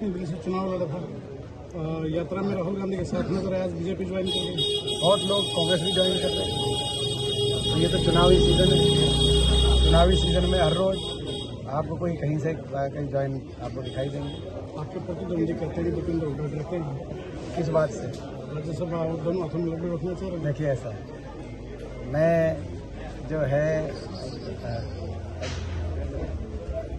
सिंह दिल्ली से चुनाव लड़ा था। यात्रा में राहुल गांधी के साथ नजर आया, बीजेपी ज्वाइन कर गई। बहुत लोग कांग्रेस भी ज्वाइन कर रहे हैं। तो ये तो चुनावी सीजन है। चुनावी सीजन में हर रोज आपको कोई कहीं से कहीं ज्वाइन आपको दिखाई देंगे। आपके प्रतिद्वंदी कहते हैं कि दीपेंद्र हुड्डा डरते हैं। किस बात से? राज्यसभा और दोनों हाथों में लड्डू रखना चाह रहे हैं। देखिए, ऐसा है, मैं जो है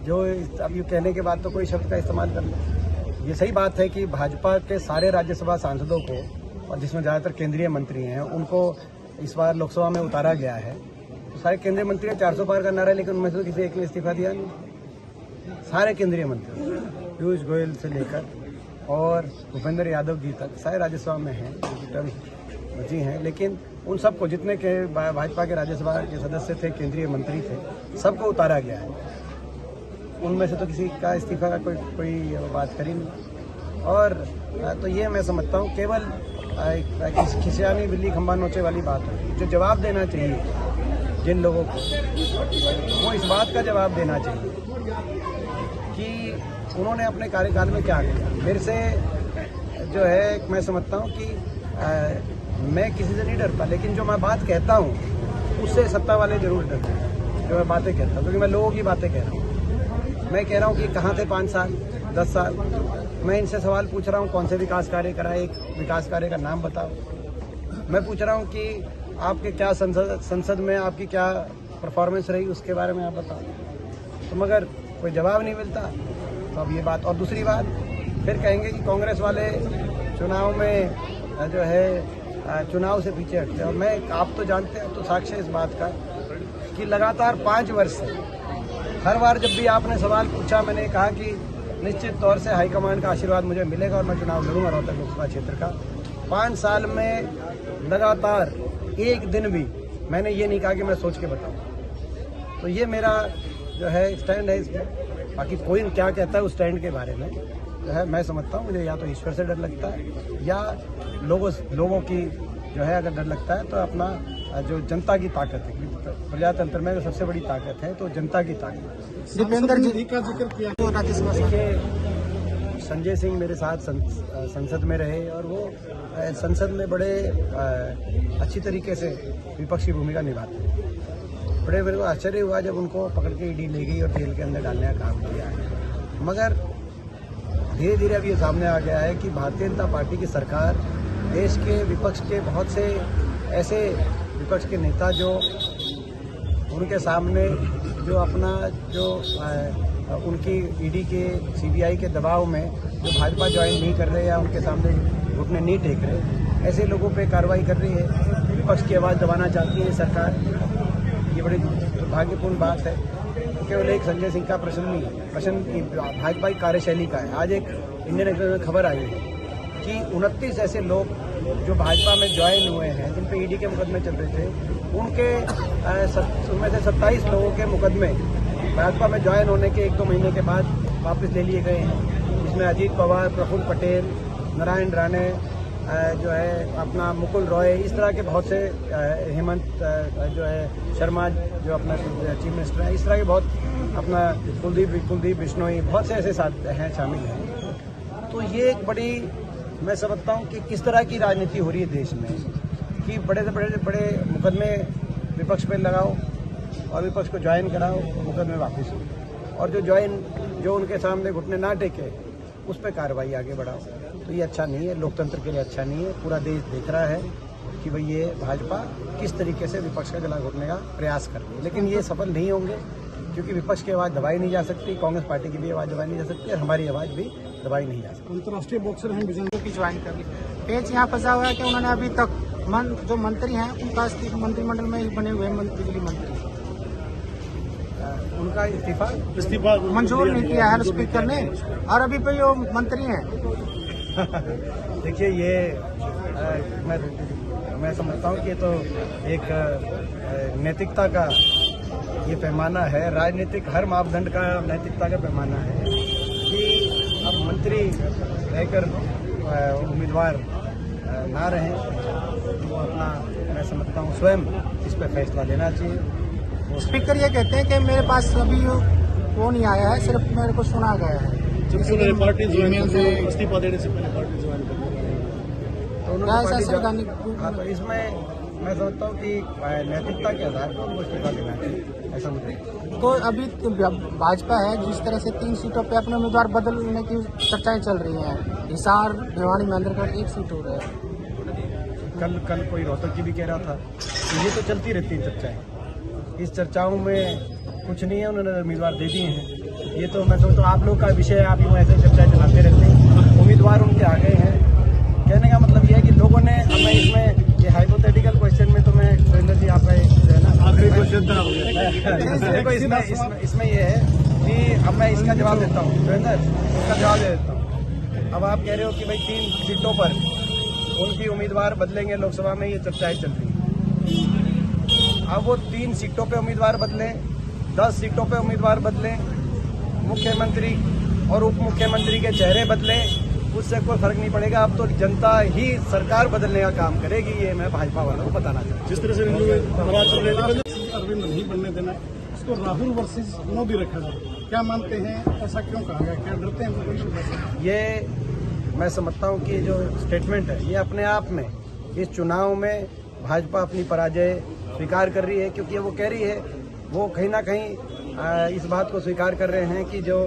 जो अब ये कहने के बाद तो कोई शब्द का इस्तेमाल कर लें। ये सही बात है कि भाजपा के सारे राज्यसभा सांसदों को, और जिसमें ज़्यादातर केंद्रीय मंत्री हैं, उनको इस बार लोकसभा में उतारा गया है। तो सारे केंद्रीय मंत्री 400 पार का नारा, लेकिन उनमें से तो किसी एक ने इस्तीफा दिया नहीं। सारे केंद्रीय मंत्री, पीयूष गोयल से लेकर और भूपेंद्र यादव जी तक, सारे राज्यसभा में हैं, टर्म बची हैं। लेकिन उन सबको, जितने के भाजपा के राज्यसभा के सदस्य थे, केंद्रीय मंत्री थे, सबको उतारा गया है। उनमें से तो किसी का इस्तीफा का कोई बात करी नहीं। और तो ये मैं समझता हूँ केवल खिसियानी बिल्ली खंबा नोचे वाली बात है। जो जवाब देना चाहिए जिन लोगों को, वो इस बात का जवाब देना चाहिए कि उन्होंने अपने कार्यकाल में क्या किया। मेरे से जो है, मैं समझता हूँ कि मैं किसी से नहीं डरता, लेकिन जो मैं बात कहता हूँ उससे सत्ता वाले जरूर डरते हैं। जो मैं बातें कहता हूँ, क्योंकि मैं लोगों की बातें कह रहा हूँ। मैं कह रहा हूँ कि कहाँ थे 5 साल 10 साल। मैं इनसे सवाल पूछ रहा हूँ, कौन से विकास कार्य कराए, एक विकास कार्य का नाम बताओ। मैं पूछ रहा हूँ कि आपके क्या संसद में आपकी क्या परफॉर्मेंस रही, उसके बारे में आप बताओ। तो मगर कोई जवाब नहीं मिलता। तो अब ये बात, और दूसरी बात फिर कहेंगे कि कांग्रेस वाले चुनाव में जो है चुनाव से पीछे हटते हैं। और मैं, आप तो जानते हैं, तो साक्ष्य इस बात का कि लगातार 5 वर्ष से हर बार जब भी आपने सवाल पूछा, मैंने कहा कि निश्चित तौर से हाईकमान का आशीर्वाद मुझे मिलेगा और मैं चुनाव लड़ूंगा रोहतक लोकसभा क्षेत्र का। 5 साल में लगातार एक दिन भी मैंने ये नहीं कहा कि मैं सोच के बताऊं। तो ये मेरा जो है स्टैंड है इसमें। बाकी कोई क्या कहता है उस स्टैंड के बारे में, जो है मैं समझता हूँ, मुझे या तो ईश्वर से डर लगता है या लोगों की जो है अगर डर लगता है तो अपना जो जनता की ताकत है, प्रजातंत्र में जो सबसे बड़ी ताकत है तो जनता की ताकत। दीपेंद्र जी का जिक्र किया, देखिए संजय सिंह मेरे साथ संसद में रहे और वो संसद में बड़े अच्छी तरीके से विपक्ष की भूमिका निभाते हैं। बड़े मेरे को आश्चर्य हुआ जब उनको पकड़ के ईडी ले गई और जेल के अंदर डालने का काम किया। मगर धीरे धीरे अब ये सामने आ गया है कि भारतीय जनता पार्टी की सरकार देश के विपक्ष के बहुत से ऐसे विपक्ष के नेता जो उनके सामने जो अपना जो उनकी ईडी के सीबीआई के दबाव में जो भाजपा ज्वाइन नहीं कर रहे या उनके सामने घुटने नहीं टेक रहे, ऐसे लोगों पे कार्रवाई कर रही है। विपक्ष की आवाज़ दबाना चाहती है सरकार। ये बड़ी दुर्भाग्यपूर्ण बात है। केवल एक संजय सिंह का प्रश्न नहीं है, प्रश्न भाजपा की कार्यशैली का है। आज एक इंडियन एक्सप्रेस में खबर आई है कि 29 ऐसे लोग जो भाजपा में ज्वाइन हुए हैं, जिन पे ईडी के मुकदमे चल रहे थे, उनमें से 27 लोगों के मुकदमे भाजपा में ज्वाइन होने के 1-2 महीने के बाद वापस ले लिए गए हैं। इसमें अजीत पवार, प्रफुल्ल पटेल, नारायण राणे, जो है अपना मुकुल रॉय, इस तरह के बहुत से, हेमंत जो है शर्मा जो अपना चीफ मिनिस्टर है, इस तरह के बहुत, अपना कुलदीप बिश्नोई, बहुत से ऐसे साथ हैं, शामिल हैं। तो ये एक बड़ी, मैं समझता हूँ कि किस तरह की राजनीति हो रही है देश में कि बड़े से बड़े मुकदमे विपक्ष पे लगाओ और विपक्ष को ज्वाइन कराओ, मुकदमे वापस हो, और जो उनके सामने घुटने ना टेके उस पर कार्रवाई आगे बढ़ाओ। तो ये अच्छा नहीं है, लोकतंत्र के लिए अच्छा नहीं है। पूरा देश देख रहा है कि भाई ये भाजपा किस तरीके से विपक्ष का गला घोटने का प्रयास कर रही है, लेकिन ये सफल नहीं होंगे क्योंकि विपक्ष की आवाज़ दबाई नहीं जा सकती, कांग्रेस पार्टी की भी आवाज़ दबाई नहीं जा सकती और हमारी आवाज़ भी दबाई नहीं जा सकती। अंतर्राष्ट्रीय बॉक्सर हैं विजय की ज्वाइन कर ली। पेच यहाँ फंसा हुआ है कि उन्होंने अभी तक जो मंत्री हैं उनका मंत्रिमंडल में ही बने हुए बिजली मंत्री, उनका इस्तीफा मंजूर नहीं किया है स्पीकर ने, और अभी पे वो मंत्री हैं। देखिए, ये मैं समझता हूँ कि ये तो एक नैतिकता का ये पैमाना है, राजनीतिक हर मापदंड का नैतिकता का पैमाना है कि अब मंत्री रहकर उम्मीदवार ना रहें, वो अपना, मैं समझता हूँ, स्वयं इस पर फैसला लेना चाहिए। स्पीकर ये कहते हैं कि मेरे पास अभी वो नहीं आया है, सिर्फ मेरे को सुना गया है। जबकि उन्होंने पार्टी ज्वाइन से इस्तीफा देने से पहले पार्टी ज्वाइन कर तो उन्होंने क्या ऐसा पार्टी संवैधानिक हाँ, तो इसमें मैं समझता हूँ कि नैतिकता के आधार पर उनको इस्तीफा देना चाहिए, ऐसा मुझे। तो अभी तो भाजपा है जिस तरह से 3 सीटों पे अपने उम्मीदवार बदलने की चर्चाएं चल रही हैं, हिसार, भिवानी, महेंद्रगढ़ 1 सीट हो रहा है। कल कोई रोहतक जी भी कह रहा था, तो ये तो चलती रहती है चर्चाएं। इस चर्चाओं में कुछ नहीं है, उन्होंने उम्मीदवार दे दिए हैं। ये तो मैं समझता हूँ आप लोग का विषय है, आप लोग ऐसे चर्चाएं चलाते रहते हैं। उम्मीदवार उनके आ गए हैं, कहने का मतलब ये है कि लोगों ने हमें इसमें ये हाइपोथेटिकल क्वेश्चन में तो मैं सुरेंद्र जी आपका जो है ना आखिरी क्वेश्चन था देखो इसमें ये है कि अब मैं इसका जवाब देता हूँ सुरेंद्र, इसका जवाब दे देता हूँ। अब आप कह रहे हो कि भाई 3 सीटों पर उनकी उम्मीदवार बदलेंगे, लोकसभा में ये चर्चाएं चल रही हैं। अब वो 3 सीटों पे उम्मीदवार बदलें, 10 सीटों पे उम्मीदवार बदलें, मुख्यमंत्री और उप मुख्यमंत्री के चेहरे बदलें, उससे कोई फर्क नहीं पड़ेगा। अब तो जनता ही सरकार बदलने का काम करेगी, ये मैं भाजपा वालों को बताना चाहता हूँ। जिस तरह से नाराज चल रहे थे, अरविंद नहीं बनने देना, इसको राहुल वर्सेस मोदी रखा जाए, क्या मानते हैं, ऐसा क्यों कहा गया, क्या डरते हैं कोई? ये मैं समझता हूँ कि जो स्टेटमेंट है ये अपने आप में इस चुनाव में भाजपा अपनी पराजय स्वीकार कर रही है, क्योंकि वो कह रही है, वो कहीं ना कहीं इस बात को स्वीकार कर रहे हैं कि जो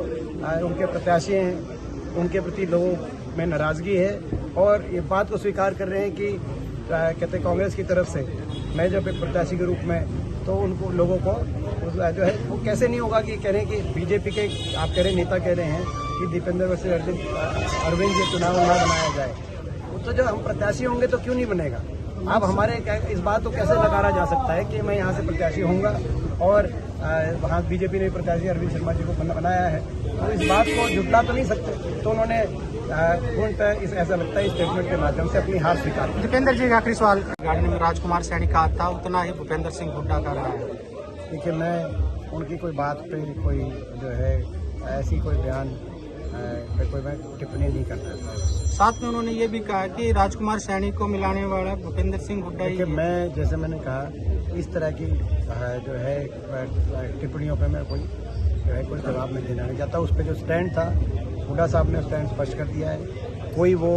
उनके प्रत्याशी हैं उनके प्रति लोगों में नाराजगी है, और ये बात को स्वीकार कर रहे हैं कि कहते कांग्रेस की तरफ से मैं जब एक प्रत्याशी के रूप में, तो उनको लोगों को जो है वो कैसे नहीं होगा कि कह रहे हैं कि बीजेपी के आप कह रहे नेता कह रहे हैं कि दीपेंद्र वर्सेस अरविंद ये चुनाव ना बनाया जाए, तो जो हम प्रत्याशी होंगे तो क्यों नहीं बनेगा। अब हमारे इस बात को कैसे नकारा जा सकता है कि मैं यहाँ से प्रत्याशी होऊंगा और वहाँ बीजेपी ने प्रत्याशी अरविंद शर्मा जी को बनाया है, तो इस बात को झुटला तो नहीं सकते। तो उन्होंने ऐसा लगता है स्टेटमेंट के माध्यम से अपनी हार स्वीकार की। दीपेंद्र जी का आखिरी सवाल, गाड़ी में राजकुमार सैनी का था उतना ही भूपेंद्र सिंह हुड्डा का रहा है। देखिए मैं उनकी कोई बात पे कोई जो है ऐसी कोई बयान पे कोई मैं टिप्पणी नहीं करना चाहता। साथ में उन्होंने ये भी कहा कि राजकुमार सैनी को मिलाने वाला भूपेंद्र सिंह हुड्डा ही है। मैं जैसे मैंने कहा इस तरह की जो है टिप्पणियों पे मैं कोई जो है कोई जवाब नहीं देना नहीं चाहता। उस पर जो स्टैंड था हुड्डा साहब ने स्टैंड स्पष्ट कर दिया है, कोई वो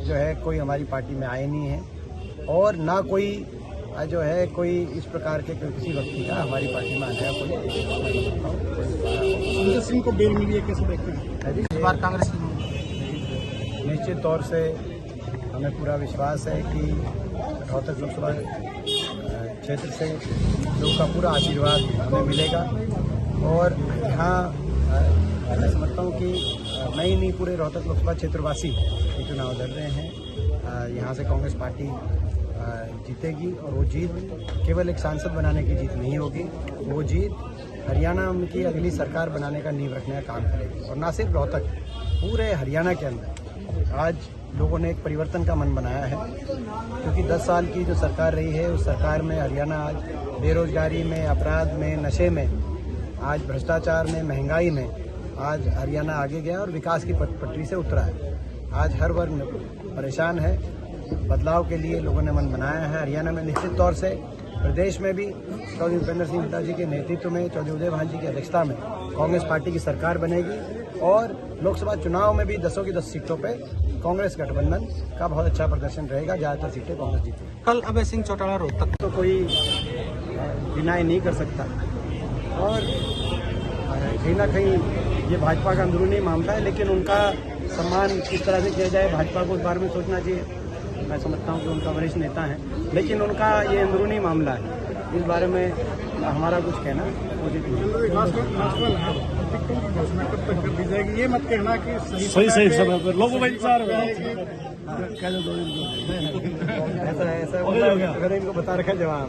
जो है कोई हमारी पार्टी में आए नहीं है, और ना कोई जो है कोई इस प्रकार के किसी व्यक्ति का हमारी पार्टी में आ गया कोई। संजय सिंह को बेल मिली है, कैसे देखते हैं? इस बार कांग्रेस की निश्चित तौर से हमें पूरा विश्वास है कि रोहतक लोकसभा क्षेत्र से लोगों का पूरा आशीर्वाद हमें मिलेगा, और यहाँ मैं समझता हूँ कि मैं ही नहीं पूरे रोहतक लोकसभा क्षेत्रवासी ये चुनाव लड़ रहे हैं। यहाँ से कांग्रेस पार्टी जीतेगी, और वो जीत केवल एक सांसद बनाने की जीत नहीं होगी, वो जीत हरियाणा की अगली सरकार बनाने का नींव रखने का काम करेगी। और ना सिर्फ रोहतक, पूरे हरियाणा के अंदर आज लोगों ने एक परिवर्तन का मन बनाया है, क्योंकि 10 साल की जो सरकार रही है उस सरकार में हरियाणा आज बेरोजगारी में, अपराध में, नशे में, आज भ्रष्टाचार में, महंगाई में आज हरियाणा आगे गया और विकास की पटरी से उतरा है। आज हर वर्ग परेशान है, बदलाव के लिए लोगों ने मन बनाया है। हरियाणा में निश्चित तौर से प्रदेश में भी चौधरी भूपेंद्र सिंह हुड्डा जी के नेतृत्व में, चौधरी उदय भान जी की अध्यक्षता में कांग्रेस पार्टी की सरकार बनेगी, और लोकसभा चुनाव में भी 10 की 10 सीटों पे कांग्रेस गठबंधन का बहुत अच्छा प्रदर्शन रहेगा, ज़्यादातर सीटें कांग्रेस जीतेगी। कल अभय सिंह चौटाला रोहतक तो कोई डिनाई नहीं कर सकता, और कहीं ना कहीं ये भाजपा का अंदरूनी मामला है, लेकिन उनका सम्मान किस तरह से किया जाए भाजपा को उस बारे में सोचना चाहिए। मैं समझता हूँ कि उनका वरिष्ठ नेता है, लेकिन उनका ये अंदरूनी मामला है, इस बारे में हमारा कुछ कहना उचित नहीं। घोषणा कब तक कर दी जाएगी, ये मत कहना कि सही समय पर लोगों में इंतजार ऐसा अगर इनको बता रखा जवाब